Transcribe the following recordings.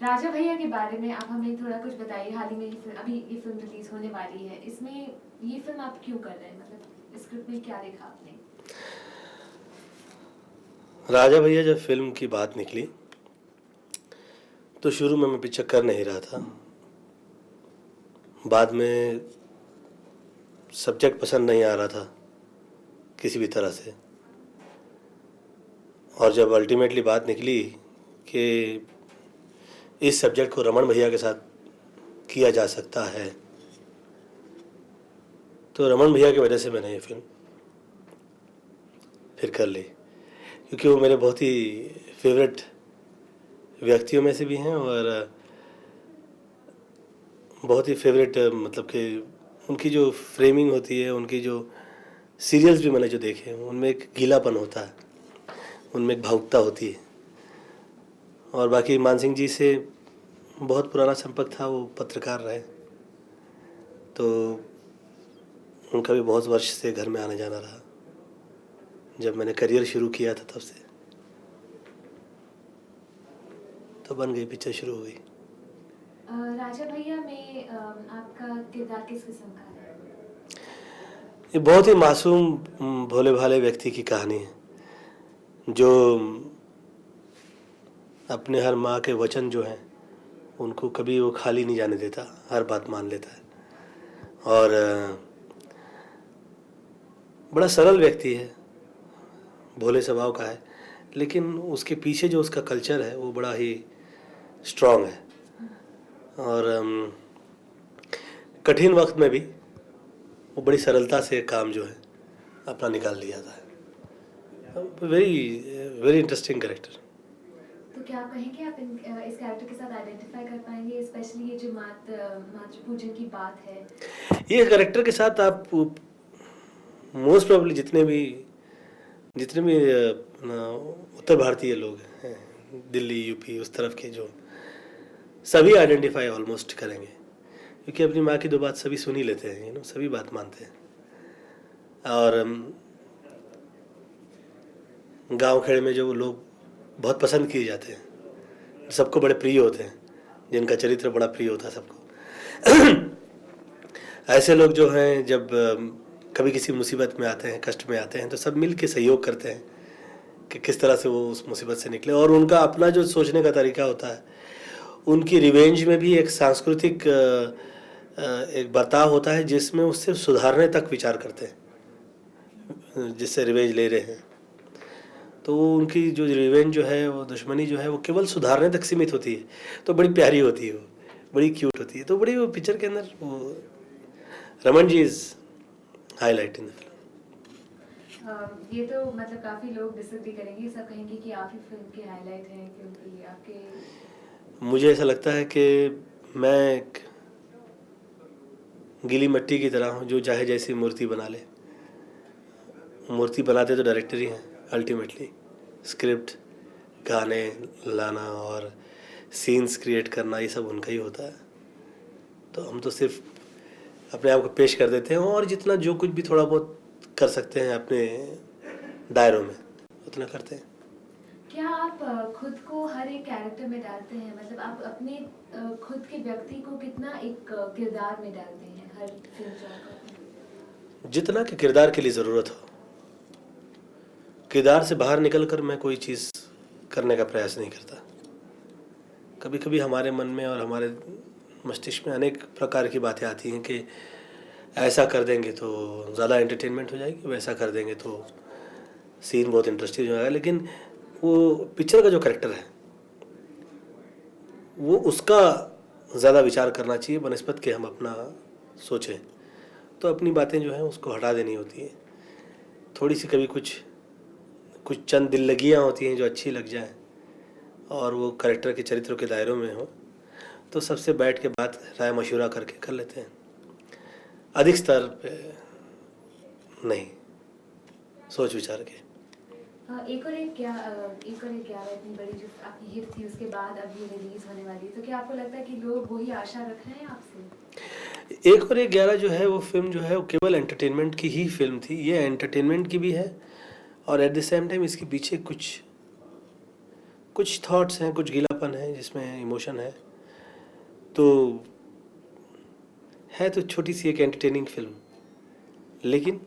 राजा भैया के बारे में आप हमें थोड़ा कुछ बताइए। हाल ही में अभी ये फिल्म रिलीज होने वाली है, इसमें ये फिल्म आप क्यों कर रहे हैं, मतलब स्क्रिप्ट में क्या देखा आपने? राजा भैया जब फिल्म की बात निकली तो शुरू में मैं पिक्चर कर नहीं रहा था। बाद में सब्जेक्ट पसंद नहीं आ रहा था किसी भी तरह से, और जब अल्टीमेटली बात निकली कि इस सब्जेक्ट को रमन भैया के साथ किया जा सकता है, तो रमन भैया की वजह से मैंने ये फिल्म फिर कर ली, क्योंकि वो मेरे बहुत ही फेवरेट व्यक्तियों में से भी हैं और बहुत ही फेवरेट, मतलब कि उनकी जो फ्रेमिंग होती है, उनकी जो सीरियल्स भी मैंने जो देखे हैं उनमें एक गीलापन होता है, उनमें एक भावुकता होती है। और बाकी मान सिंह जी से बहुत पुराना संपर्क था, वो पत्रकार रहे, तो उनका भी बहुत वर्ष से घर में आना जाना रहा। जब मैंने करियर शुरू किया था तब से तो बन गई, पिक्चर शुरू हो गई। राजा भैया में आपका किरदार किस किस्म का है? ये बहुत ही मासूम भोले भाले व्यक्ति की कहानी है, जो अपने हर माँ के वचन जो हैं उनको कभी वो खाली नहीं जाने देता, हर बात मान लेता है। और बड़ा सरल व्यक्ति है, भोले स्वभाव का है, लेकिन उसके पीछे जो उसका कल्चर है वो बड़ा ही स्ट्रांग है। और कठिन वक्त में भी वो बड़ी सरलता से काम जो है अपना निकाल लिया जाता है। Very very interesting character. तो क्या आप कहेंगे आप इस कैरेक्टर के साथ आइडेंटिफाई कर पाएंगे, स्पेशली ये जो मातृ पूजन की बात है? ये कैरेक्टर के साथ आप मोस्ट प्रोबेबली जितने भी उत्तर भारतीय लोग हैं, दिल्ली यूपी उस तरफ के, जो सभी आइडेंटिफाई ऑलमोस्ट करेंगे, क्योंकि अपनी माँ की दो बात सभी सुन ही लेते हैं, सभी बात मानते हैं। और गांव खेड़े में जो लोग बहुत पसंद किए जाते हैं, सबको बड़े प्रिय होते हैं, जिनका चरित्र बड़ा प्रिय होता है सबको ऐसे लोग जो हैं जब कभी किसी मुसीबत में आते हैं, कष्ट में आते हैं, तो सब मिल के सहयोग करते हैं कि किस तरह से वो उस मुसीबत से निकले। और उनका अपना जो सोचने का तरीका होता है, उनकी रिवेंज में भी एक सांस्कृतिक एक बर्ताव होता है, जिसमें उससे सुधारने तक विचार करते हैं, जिससे रिवेंज ले रहे हैं। तो उनकी जो रिवेंज जो है, वो दुश्मनी जो है, वो केवल सुधारने तक सीमित होती है, तो बड़ी प्यारी होती है, वो बड़ी क्यूट होती है। तो बड़ी वो पिक्चर के अंदर वो Raman ji is highlight in the film. ये तो मतलब काफी लोग डिसएग्री करेंगे, सब कहेंगे कि आप ही फिल्म के हाईलाइट हैं, क्योंकि आपके... मुझे ऐसा लगता है कि मैं एक गीली मिट्टी की तरह हूँ, जो चाहे जैसी मूर्ति बना ले। मूर्ति बनाते तो डायरेक्टर ही हैं अल्टीमेटली, स्क्रिप्ट, गाने लाना और सीन्स क्रिएट करना, ये सब उनका ही होता है। तो हम तो सिर्फ अपने आप को पेश कर देते हैं, और जितना जो कुछ भी थोड़ा बहुत कर सकते हैं अपने दायरों में, उतना करते हैं। क्या आप खुद को हर एक कैरेक्टर में डालते हैं, मतलब आप अपने खुद के व्यक्ति को कितना एक किरदार में डालते हैं हर फिल्म जो आप करते हैं? जितना कि किरदार के लिए ज़रूरत हो। किरदार से बाहर निकलकर मैं कोई चीज़ करने का प्रयास नहीं करता। कभी कभी हमारे मन में और हमारे मस्तिष्क में अनेक प्रकार की बातें आती हैं कि ऐसा कर देंगे तो ज़्यादा एंटरटेनमेंट हो जाएगी, वैसा कर देंगे तो सीन बहुत इंटरेस्टिंग हो जाएगा। लेकिन वो पिक्चर का जो कैरेक्टर है, वो उसका ज़्यादा विचार करना चाहिए बनिस्बत के हम अपना सोचें। तो अपनी बातें जो हैं उसको हटा देनी होती हैं। थोड़ी सी कभी कुछ चंद दिल लगियाँ होती हैं जो अच्छी लग जाएं, और वो कैरेक्टर के चरित्रों के दायरों में हो, तो सबसे बैठ के बात राय मशवरा करके कर लेते हैं। अधिक स्तर पे नहीं, सोच विचार के। एक और एक 11 इतनी बड़ी जो आपकी हिट थी, उसके बाद अब ये रिलीज होने वाली है, तो क्या आपको लगता है कि लोग वही आशा रख रहे हैं आपसे? एक और एक 11 जो है वो फिल्म जो है वो केवल एंटरटेनमेंट की ही फिल्म थी। ये एंटरटेनमेंट की भी है, और एट द सेम टाइम इसके पीछे कुछ थॉट्स हैं, कुछ गीलापन अपनापन है, जिसमें इमोशन है। तो है तो छोटी सी एक एंटरटेनिंग फिल्म, लेकिन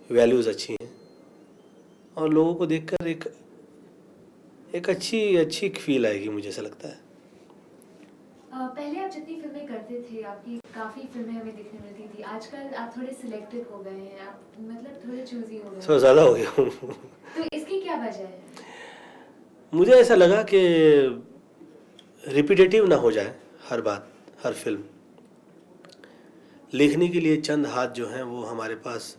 वैल्यूज़ अच्छी हैं और लोगों को देखकर एक एक अच्छी अच्छी फील आएगी, मुझे ऐसा लगता है। पहले आप जितनी फिल्में करते थे, आपकी काफ़ी फिल्में हमें देखने मिलती थी। आजकल आप थोड़े सिलेक्टिव हो गए हैं, आप मतलब थोड़े चूज़ी हो गए थोड़ा हैं। ज़्यादा हो गया हूँ। तो इसकी क्या वजह है? मुझे ऐसा लगा कि रिपीटेटिव ना हो जाए हर बात, हर फिल्म। लिखने के लिए चंद हाथ जो हैं वो हमारे पास,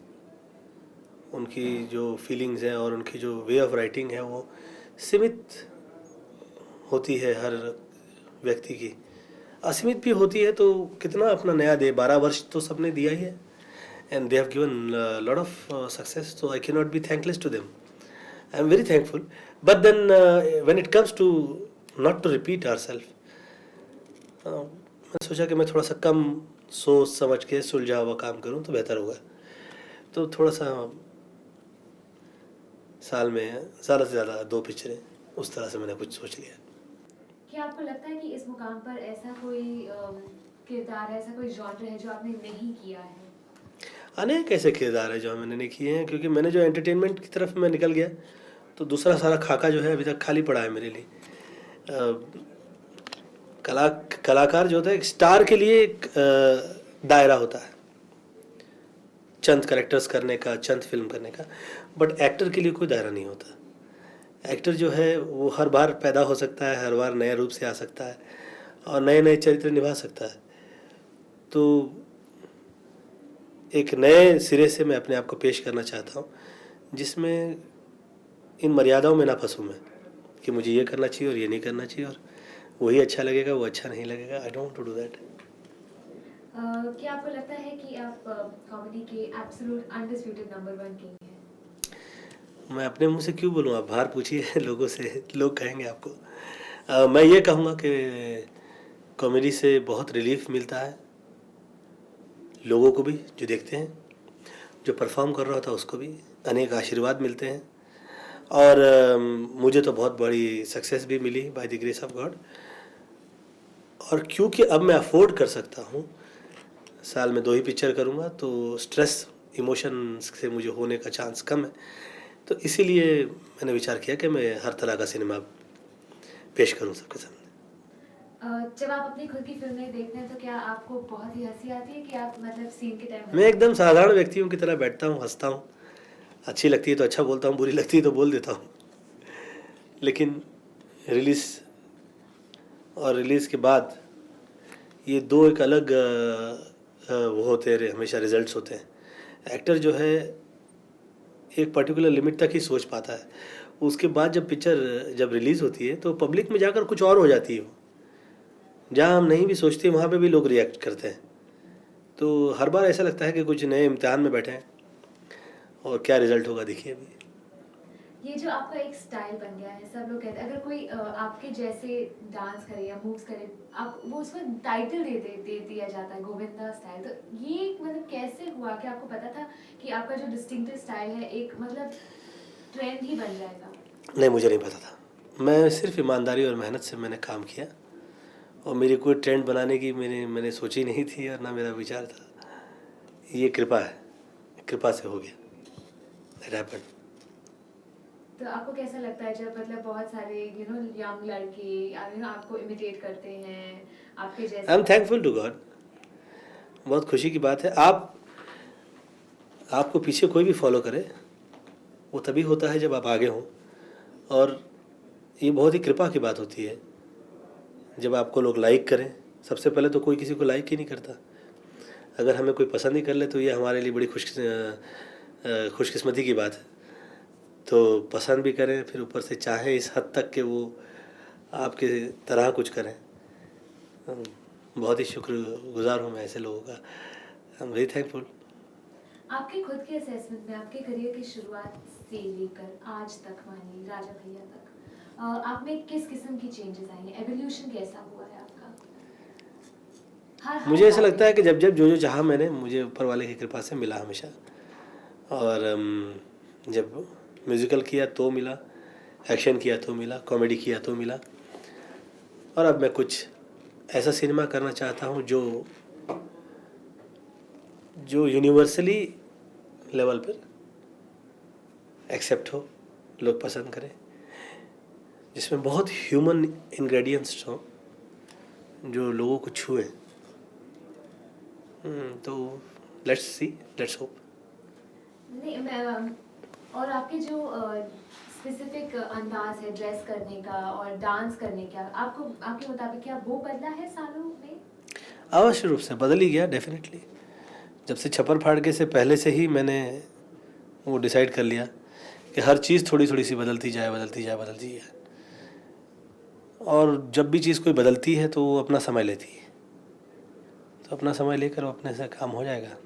उनकी जो फीलिंग्स हैं और उनकी जो वे ऑफ राइटिंग है वो सीमित होती है हर व्यक्ति की। असीमित भी होती है, तो कितना अपना नया दे। 12 वर्ष तो सबने दिया ही है, and they have given lot of success, so I cannot be thankless to them. I am very thankful. But then when it comes to not to repeat ourselves, मैं सोचा कि मैं थोड़ा सा कम सोच समझ के सुलझा हुआ काम करूं तो बेहतर होगा। तो थोड़ा सा साल में ज़्यादा से ज़्यादा 2 पिक्चरें, उस तरह से मैंने कुछ सोच लिया। क्या आपको लगता है कि इस मुकाम पर ऐसा कोई किरदार है, ऐसा कोई जॉनर है जो आपने नहीं किया है? अनेक ऐसे किरदार है जो मैंने नहीं किए हैं, क्योंकि मैंने जो एंटरटेनमेंट की तरफ मैं निकल गया, तो दूसरा सारा खाका जो है अभी तक खाली पड़ा है मेरे लिए। कलाकार जो होता है, एक स्टार के लिए एक दायरा होता है चंद करेक्टर्स करने का, चंद फिल्म करने का, बट एक्टर के लिए कोई दायरा नहीं होता। एक्टर जो है वो हर बार पैदा हो सकता है, हर बार नए रूप से आ सकता है और नए नए चरित्र निभा सकता है। तो एक नए सिरे से मैं अपने आप को पेश करना चाहता हूँ, जिसमें इन मर्यादाओं में ना फंसूँ मैं, कि मुझे ये करना चाहिए और ये नहीं करना चाहिए, और वही अच्छा लगेगा, वो अच्छा नहीं लगेगा। I don't want to do that. क्या आपको लगता है कि आप कॉमेडी के एब्सोल्यूट अनडिस्प्यूटेड नंबर 1 किंग हैं? मैं अपने मुंह से क्यों बोलूँ, आप बाहर पूछिए लोगों से, लोग कहेंगे आपको। मैं ये कहूँगा कि कॉमेडी से बहुत रिलीफ मिलता है लोगों को भी, जो देखते हैं, जो परफॉर्म कर रहा होता है उसको भी अनेक आशीर्वाद मिलते हैं, और मुझे तो बहुत बड़ी सक्सेस भी मिली by the grace of God. और क्योंकि अब मैं अफोर्ड कर सकता हूँ, साल में 2 ही पिक्चर करूँगा, तो स्ट्रेस इमोशन से मुझे होने का चांस कम है। तो इसीलिए मैंने विचार किया कि मैं हर तरह का सिनेमा पेश करूँ सबके सामने। जब आप अपनी खुद की फिल्में देखते हैं तो क्या आपको बहुत ही हंसी आती है कि आप मतलब सीन के टाइम? मैं एकदम साधारण व्यक्तियों की तरह बैठता हूँ, हंसता हूँ। अच्छी लगती है तो अच्छा बोलता हूँ, बुरी लगती है तो बोल देता हूँ। लेकिन रिलीज़ और रिलीज़ के बाद ये 2 एक अलग वो होते हैं, हमेशा रिजल्ट्स होते हैं। एक्टर जो है एक पर्टिकुलर लिमिट तक ही सोच पाता है, उसके बाद जब पिक्चर जब रिलीज़ होती है तो पब्लिक में जाकर कुछ और हो जाती है वो। जहाँ हम नहीं भी सोचते वहाँ पे भी लोग रिएक्ट करते हैं। तो हर बार ऐसा लगता है कि कुछ नए इम्तिहान में बैठे हैं, और क्या रिज़ल्ट होगा देखिए अभी। ये जो आपका एक स्टाइल बन गया है, सब लोग कहते हैं अगर कोई आपके जैसे डांस करे या मूव्स करे, आप वो उसको टाइटल दे दिया जाता है गोविंदा स्टाइल। तो ये मतलब कैसे हुआ कि आपको पता था कि आपका जो डिस्टिंक्टिव स्टाइल है एक मतलब ट्रेंड ही बन जाएगा? नहीं, मुझे नहीं पता था। मैं सिर्फ ईमानदारी और मेहनत से मैंने काम किया, और मेरी कोई ट्रेंड बनाने की मैंने सोची नहीं थी, और ना मेरा विचार था। ये कृपा है, कृपा से हो गया, दैट हैपेंड। तो आपको कैसा लगता है जब मतलब बहुत सारे यंग लड़के आपको इमिटेट करते हैं आपके जैसे? I am thankful to God. बहुत खुशी की बात है। आपको पीछे कोई भी फॉलो करे, वो तभी होता है जब आप आगे हों, और ये बहुत ही कृपा की बात होती है जब आपको लोग लाइक करें। सबसे पहले तो कोई किसी को लाइक ही नहीं करता। अगर हमें कोई पसंद ही कर ले तो ये हमारे लिए बड़ी खुशकिस्मती की बात है। तो पसंद भी करें, फिर ऊपर से चाहें इस हद तक कि वो आपके तरह कुछ करें, बहुत ही शुक्रगुजार हूँ मैं ऐसे लोगों का। I am very thankful. आपके खुद के असेसमेंट में आपके करियर की शुरुआत से लेकर आज तक, मानिए राजा भैया तक, आप में किस किस्म की चेंजेस आई हैं? एवोल्यूशन कैसा हुआ है आपका? हर मुझे ऐसा बात लगता है कि जब जब जो चाहा मैंने, मुझे ऊपर वाले की कृपा से मिला हमेशा। और जब म्यूज़िकल किया तो मिला, एक्शन किया तो मिला, कॉमेडी किया तो मिला। और अब मैं कुछ ऐसा सिनेमा करना चाहता हूँ जो यूनिवर्सली लेवल पर एक्सेप्ट हो, लोग पसंद करें, जिसमें बहुत ह्यूमन इंग्रेडिएंट्स हों जो लोगों को छुए। तो लेट्स सी, लेट्स होप। नहीं मैं और आपके जो स्पेसिफिक अंदाज है ड्रेस करने का और डांस करने का, आपको आपके मुताबिक क्या वो बदला है सालों में? अवश्य रूप से बदल ही गया, डेफिनेटली। जब से छप्पर फाड़ के से पहले से ही मैंने वो डिसाइड कर लिया कि हर चीज़ थोड़ी थोड़ी सी बदलती जाए, बदलती जाए, बदलती जाए। और जब भी चीज़ कोई बदलती है तो वो अपना समय लेती है, तो अपना समय लेकर वो अपने से काम हो जाएगा।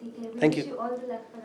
ठीक है, Thank you. Wish you all the luck for